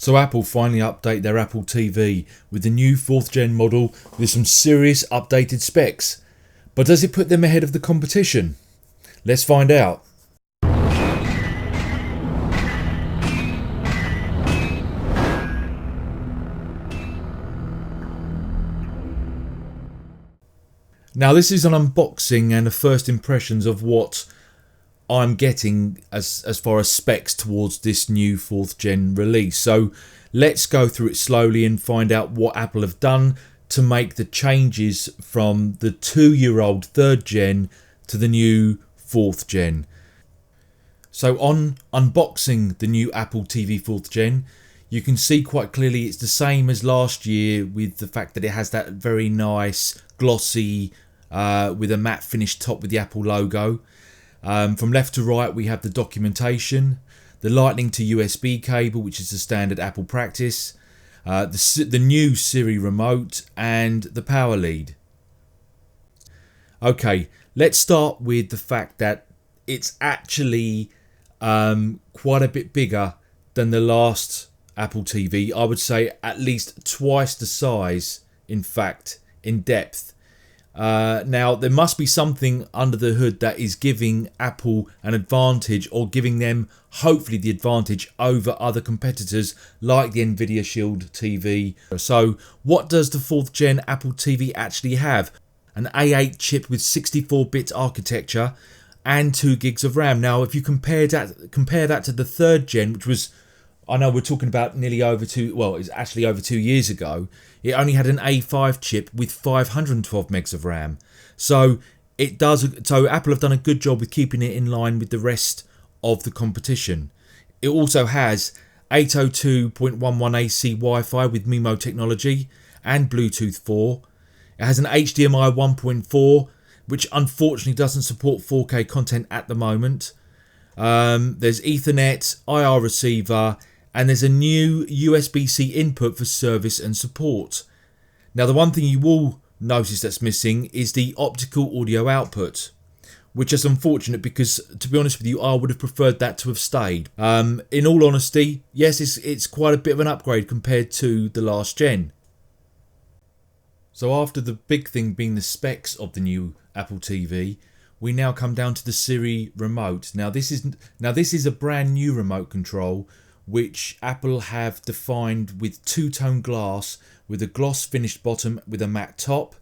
So Apple finally update their Apple TV with the new 4th gen model with some serious updated specs. But does it put them ahead of the competition? Let's find out. Now this is an unboxing and the first impressions of what I'm getting as far as specs towards this new 4th gen release. So let's go through it slowly and find out what Apple have done to make the changes from the 2-year-old 3rd gen to the new 4th gen. So on unboxing the new Apple TV 4th gen, you can see quite clearly it's the same as last year, with the fact that it has that very nice glossy with a matte finished top with the Apple logo. From left to right we have the documentation, the lightning to USB cable, which is the standard Apple practice, the new Siri remote and the power lead. Okay, let's start with the fact that it's actually quite a bit bigger than the last Apple TV. I would say at least twice the size, in fact, in depth. Now there must be something under the hood that is giving Apple an advantage, or giving them hopefully the advantage over other competitors like the Nvidia Shield TV. So what does the 4th gen Apple TV actually have? An A8 chip with 64-bit architecture and 2 gigs of RAM. Now if you compare that to the 3rd gen, which was, I know we're talking about nearly over it's actually over 2 years ago. It only had an A5 chip with 512 megs of RAM. So Apple have done a good job with keeping it in line with the rest of the competition. It also has 802.11 AC Wi-Fi with MIMO technology and Bluetooth 4. It has an HDMI 1.4, which unfortunately doesn't support 4K content at the moment. There's Ethernet, IR receiver, and there's a new USB-C input for service and support. Now the one thing you will notice that's missing is the optical audio output, which is unfortunate because, to be honest with you, I would have preferred that to have stayed. In all honesty, yes, it's quite a bit of an upgrade compared to the last gen. So after the big thing being the specs of the new Apple TV, we now come down to the Siri remote. Now this is a brand new remote control which Apple have defined with two-tone glass with a gloss finished bottom with a matte top.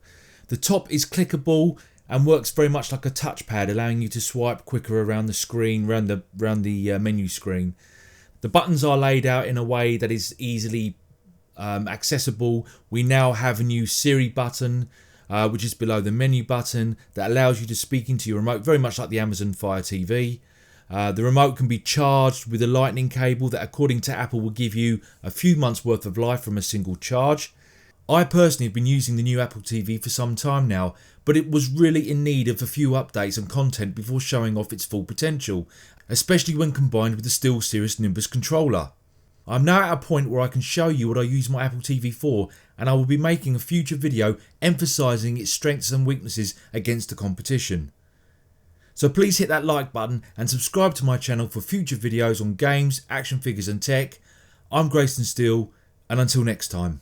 The top is clickable and works very much like a touchpad, allowing you to swipe quicker around the screen, around the menu screen. The buttons are laid out in a way that is easily accessible. We now have a new Siri button, which is below the menu button, that allows you to speak into your remote, very much like the Amazon Fire TV. The remote can be charged with a lightning cable that, according to Apple, will give you a few months worth of life from a single charge. I personally have been using the new Apple TV for some time now, but it was really in need of a few updates and content before showing off its full potential, especially when combined with the SteelSeries Nimbus controller. I'm now at a point where I can show you what I use my Apple TV for, and I will be making a future video emphasising its strengths and weaknesses against the competition. So please hit that like button and subscribe to my channel for future videos on games, action figures and tech. I'm Grayson Steele, and until next time.